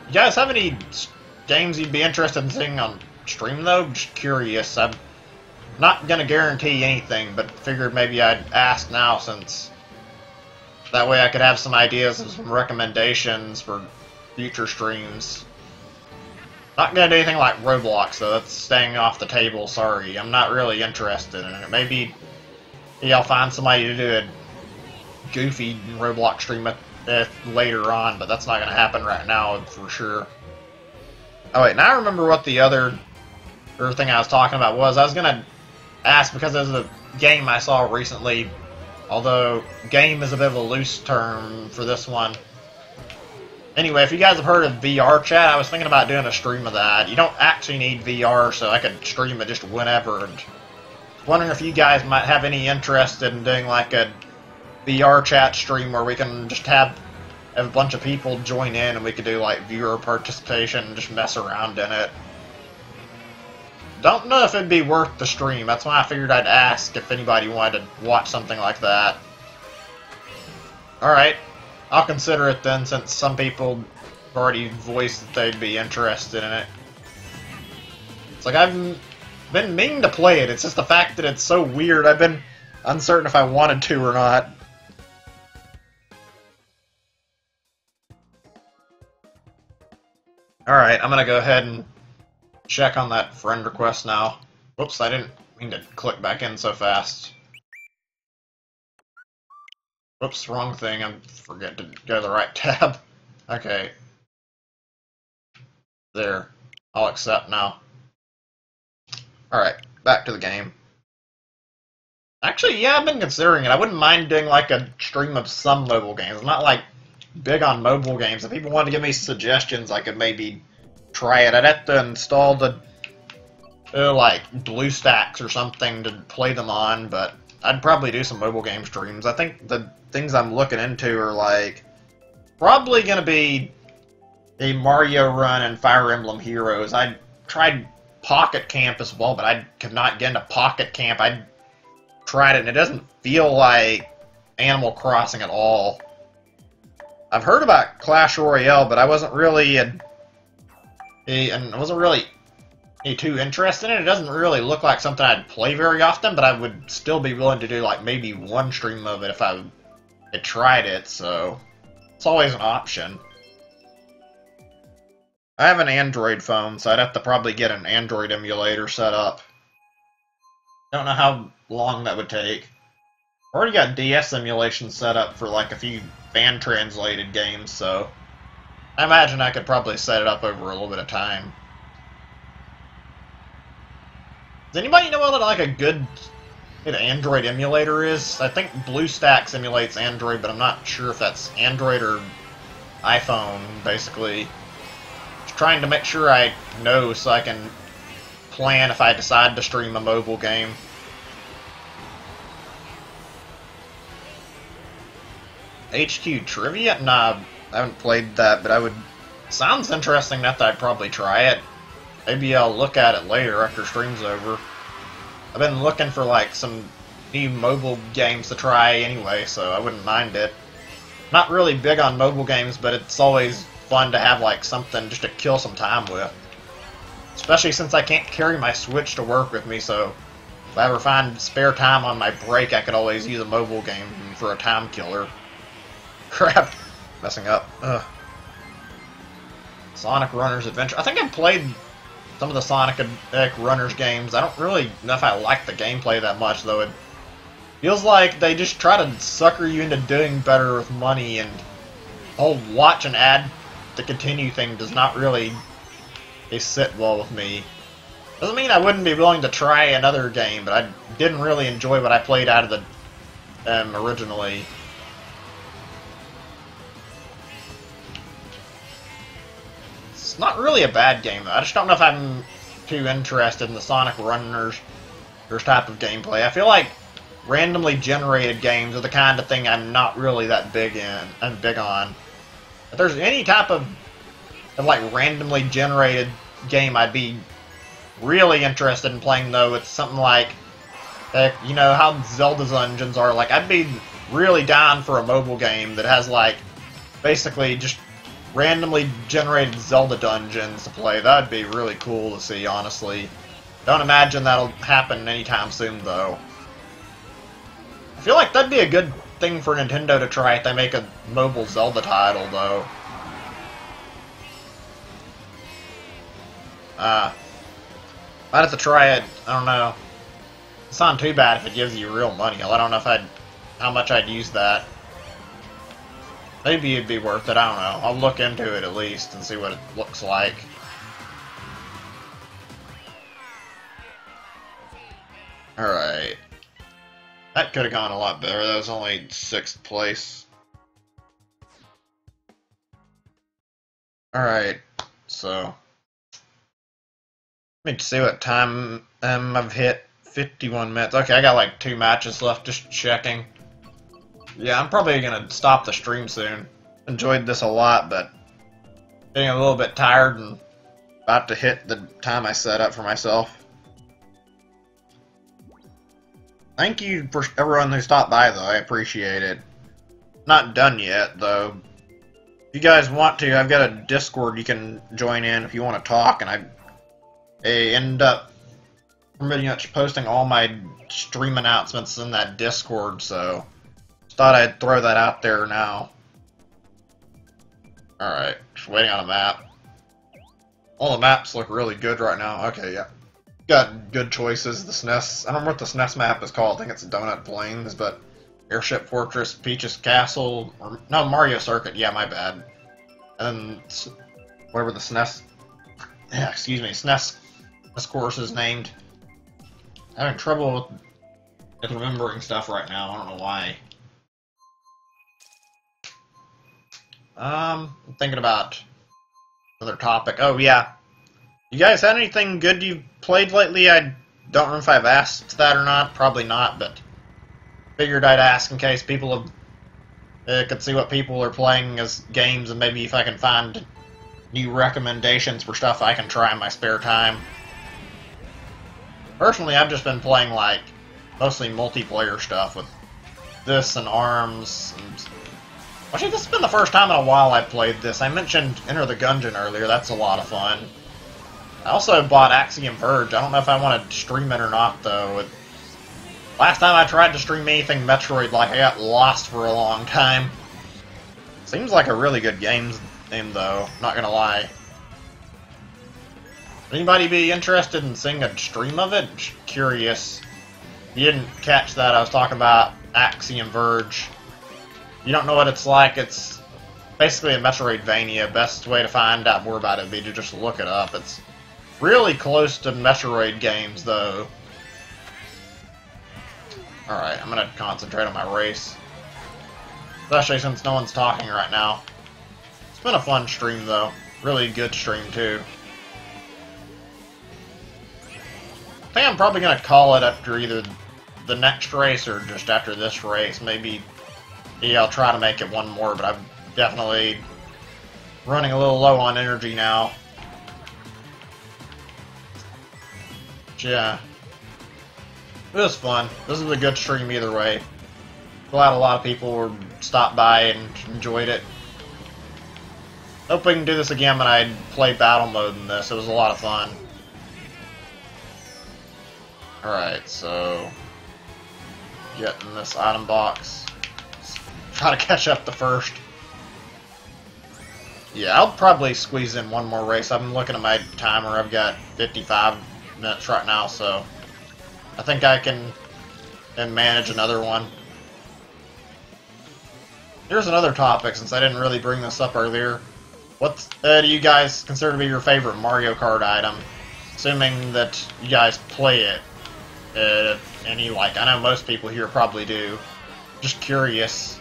You guys have any games you'd be interested in seeing on stream, though? Just curious. I'm not gonna guarantee anything, but figured maybe I'd ask now, since that way I could have some ideas and some recommendations for future streams. Not gonna do anything like Roblox, though. That's staying off the table, sorry. I'm not really interested in it. Maybe I'll find somebody to do a goofy Roblox stream later on, but that's not gonna happen right now, for sure. Oh wait, now I remember what the other thing I was talking about was. I was gonna ask, because there's a game I saw recently, although game is a bit of a loose term for this one. Anyway, if you guys have heard of VR chat, I was thinking about doing a stream of that. You don't actually need VR, so I could stream it just whenever. And wondering if you guys might have any interest in doing like a VR chat stream where we can just have a bunch of people join in and we could do like viewer participation and just mess around in it. Don't know if it'd be worth the stream. That's why I figured I'd ask if anybody wanted to watch something like that. Alright. I'll consider it then, since some people have already voiced that they'd be interested in it. It's like I've been meaning to play it, it's just the fact that it's so weird. I've been uncertain if I wanted to or not. Alright, I'm gonna go ahead and check on that friend request now. Whoops, I didn't mean to click back in so fast. Whoops, wrong thing. I forget to go to the right tab. Okay. There. I'll accept now. Alright, back to the game. Actually, yeah, I've been considering it. I wouldn't mind doing like a stream of some mobile games. I'm not like big on mobile games. If people wanted to give me suggestions, I could maybe try it. I'd have to install the like BlueStacks or something to play them on, but I'd probably do some mobile game streams. I think the things I'm looking into are like probably gonna be a Mario Run and Fire Emblem Heroes. I tried Pocket Camp as well, but I could not get into Pocket Camp. I tried it and it doesn't feel like Animal Crossing at all. I've heard about Clash Royale, but I wasn't really too interested in it. It doesn't really look like something I'd play very often, but I would still be willing to do like maybe one stream of it if I had tried it, so it's always an option. I have an Android phone, so I'd have to probably get an Android emulator set up. Don't know how long that would take. I already got DS emulation set up for like a few fan-translated games, so I imagine I could probably set it up over a little bit of time. Does anybody know what like a good Android emulator is? I think BlueStacks emulates Android, but I'm not sure if that's Android or iPhone, basically. Just trying to make sure I know so I can plan if I decide to stream a mobile game. HQ Trivia? Nah, I haven't played that, but I would... Sounds interesting enough that I'd probably try it. Maybe I'll look at it later after stream's over. I've been looking for like some new mobile games to try anyway, so I wouldn't mind it. Not really big on mobile games, but it's always fun to have like something just to kill some time with. Especially since I can't carry my Switch to work with me, so if I ever find spare time on my break, I could always use a mobile game for a time killer. Crap. Messing up. Ugh. Sonic Runners Adventure. I think I've played some of the Sonic Runners games. I don't really know if I like the gameplay that much, though. It feels like they just try to sucker you into doing better with money, and the whole watch and add to continue thing does not really sit well with me. Doesn't mean I wouldn't be willing to try another game, but I didn't really enjoy what I played out of the originally. It's not really a bad game, though. I just don't know if I'm too interested in the Sonic Runners type of gameplay. I feel like randomly generated games are the kind of thing I'm not really that big on. If there's any type of like randomly generated game I'd be really interested in playing, though, it's something like, you know how Zelda dungeons are. Like, I'd be really down for a mobile game that has like basically just randomly generated Zelda dungeons to play. That'd be really cool to see, honestly. Don't imagine that'll happen anytime soon, though. I feel like that'd be a good thing for Nintendo to try if they make a mobile Zelda title, though. I'd have to try it. I don't know. It's not too bad if it gives you real money. I don't know if how much I'd use that. Maybe it'd be worth it. I don't know. I'll look into it at least and see what it looks like. Alright. That could have gone a lot better. That was only 6th place. Alright. So let me see what time I've hit. 51 minutes. Okay, I got like 2 matches left, just checking. Yeah, I'm probably going to stop the stream soon. Enjoyed this a lot, but getting a little bit tired and about to hit the time I set up for myself. Thank you for everyone who stopped by, though. I appreciate it. Not done yet, though. If you guys want to, I've got a Discord you can join in if you want to talk, and I end up pretty much posting all my stream announcements in that Discord, so just thought I'd throw that out there now. Alright, just waiting on a map. All the maps look really good right now. Okay, yeah. Got good choices. The SNES, I don't know what the SNES map is called. I think it's Donut Plains, but Airship Fortress, Peach's Castle, or no, Mario Circuit. Yeah, my bad. And whatever the SNES, yeah, excuse me, SNES course is named. I'm having trouble with remembering stuff right now. I don't know why. I'm thinking about another topic. Oh, yeah. You guys had anything good you've played lately? I don't know if I've asked that or not. Probably not, but figured I'd ask in case people could see what people are playing as games, and maybe if I can find new recommendations for stuff I can try in my spare time. Personally, I've just been playing, like, mostly multiplayer stuff with this and ARMS. And actually, this has been the first time in a while I've played this. I mentioned Enter the Gungeon earlier. That's a lot of fun. I also bought Axiom Verge. I don't know if I want to stream it or not, though. Last time I tried to stream anything Metroid, like, I got lost for a long time. Seems like a really good game, though. Not gonna lie. Anybody be interested in seeing a stream of it? Just curious. If you didn't catch that, I was talking about Axiom Verge. You don't know what it's like. It's basically a Metroidvania. Best way to find out more about it would be to just look it up. It's really close to Metroid games, though. Alright, I'm gonna concentrate on my race. Especially since no one's talking right now. It's been a fun stream, though. Really good stream, too. I think I'm probably going to call it after either the next race or just after this race. Maybe I'll try to make it one more, but I'm definitely running a little low on energy now. But yeah. It was fun. This is a good stream either way. Glad a lot of people stopped by and enjoyed it. Hope we can do this again when I play battle mode in this. It was a lot of fun. Alright, so get in this item box. Let's try to catch up to first. Yeah, I'll probably squeeze in one more race. I'm looking at my timer. I've got 55 minutes right now, so I think I can manage another one. Here's another topic, since I didn't really bring this up earlier. What do you guys consider to be your favorite Mario Kart item? Assuming that you guys play it. I know most people here probably do. Just curious.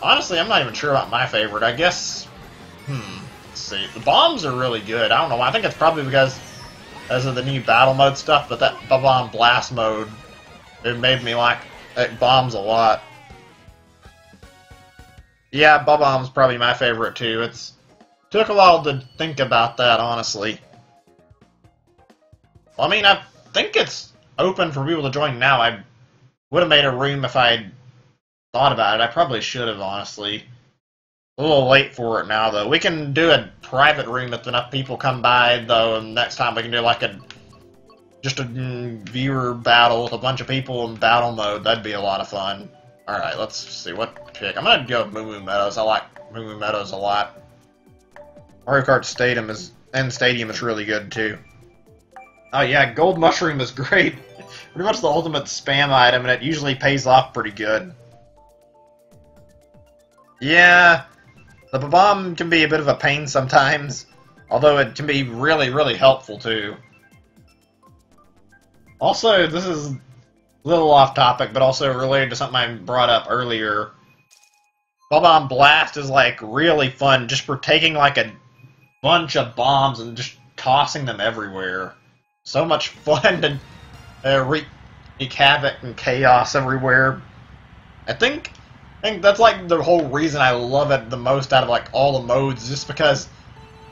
Honestly, I'm not even sure about my favorite. I guess, let's see. The bombs are really good. I don't know. I think it's probably because of the new battle mode stuff, but that bomb blast mode, it made me like bombs a lot. Yeah, bomb's probably my favorite too. It's took a while to think about that, honestly. Well, I mean, I think it's open for people to join now. I would have made a room if I had thought about it. I probably should have, honestly. A little late for it now, though. We can do a private room if enough people come by, though, and next time we can do like just a viewer battle with a bunch of people in battle mode. That'd be a lot of fun. Alright, let's see what pick. I'm gonna go with Moo Moo Meadows. I like Moo Moo Meadows a lot. Mario Kart Stadium is really good, too. Oh yeah, Gold Mushroom is great. Pretty much the ultimate spam item, and it usually pays off pretty good. Yeah, the bomb can be a bit of a pain sometimes, although it can be really, really helpful too. Also, this is a little off topic, but also related to something I brought up earlier. Bomb Blast is like really fun, just for taking like a bunch of bombs and just tossing them everywhere. So much fun to wreak havoc and chaos everywhere. I think that's like the whole reason I love it the most out of like all the modes, just because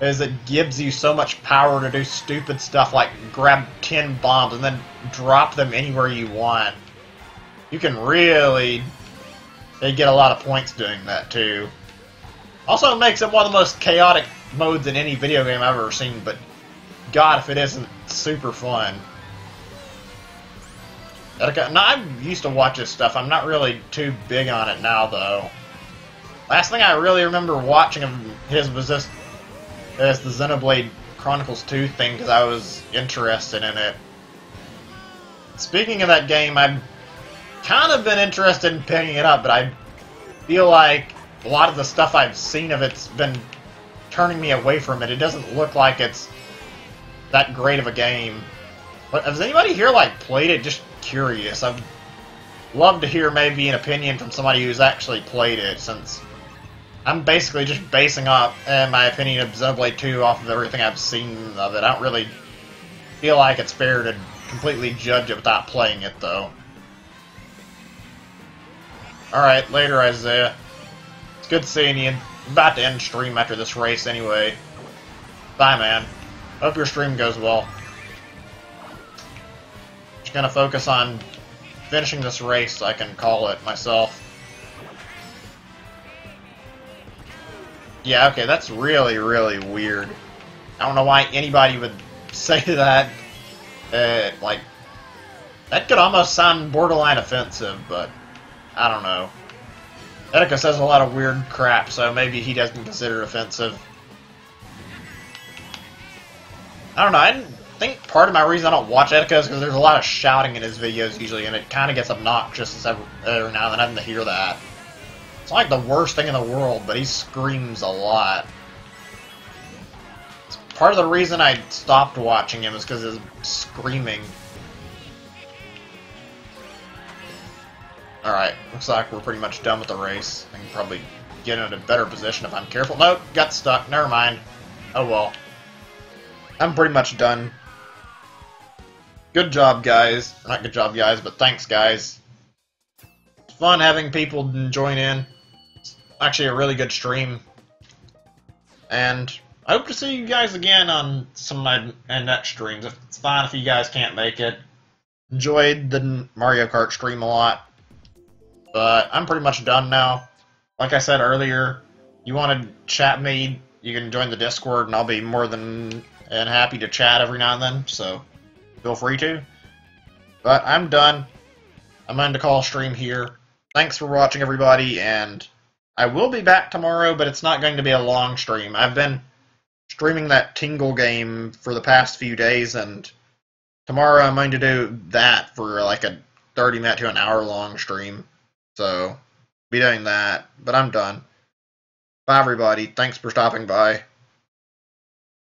it gives you so much power to do stupid stuff like grab 10 bombs and then drop them anywhere you want. You can really get a lot of points doing that too. Also, it makes it one of the most chaotic modes in any video game I've ever seen, but God, if it isn't super fun. Now, I used to watch this stuff. I'm not really too big on it now, though. Last thing I really remember watching of his was the Xenoblade Chronicles 2 thing, because I was interested in it. Speaking of that game, I've kind of been interested in picking it up, but I feel like a lot of the stuff I've seen of it's been turning me away from it. It doesn't look like it's that great of a game. But has anybody here like played it? Just curious. I'd love to hear maybe an opinion from somebody who's actually played it, since I'm basically just basing up my opinion of Xenoblade 2 off of everything I've seen of it. I don't really feel like it's fair to completely judge it without playing it, though. Alright, later, Isaiah. It's good seeing you. I'm about to end stream after this race anyway. Bye, man. Hope your stream goes well. Just gonna focus on finishing this race so I can call it myself. Yeah, okay, that's really, really weird. I don't know why anybody would say that. Like, that could almost sound borderline offensive, but I don't know. Etika says a lot of weird crap, so maybe he doesn't consider it offensive. I don't know, I think part of my reason I don't watch Etika is because there's a lot of shouting in his videos usually, and it kind of gets obnoxious every now and then having to hear that. It's like the worst thing in the world, but he screams a lot. It's part of the reason I stopped watching him is because of his screaming. Alright, looks like we're pretty much done with the race. I can probably get in a better position if I'm careful. Nope, got stuck. Never mind. Oh well. I'm pretty much done. Good job, guys. Not good job, guys, but thanks, guys. It's fun having people join in. It's actually a really good stream. And I hope to see you guys again on some of my next streams. It's fine if you guys can't make it. Enjoyed the Mario Kart stream a lot. But I'm pretty much done now. Like I said earlier, you want to chat me, you can join the Discord, and I'll be more than happy to chat every now and then, so feel free to. But I'm done. I'm going to call stream here. Thanks for watching, everybody, and I will be back tomorrow, but it's not going to be a long stream. I've been streaming that Tingle game for the past few days, and tomorrow I'm going to do that for like a 30-minute to an hour-long stream. So, be doing that, but I'm done. Bye, everybody. Thanks for stopping by.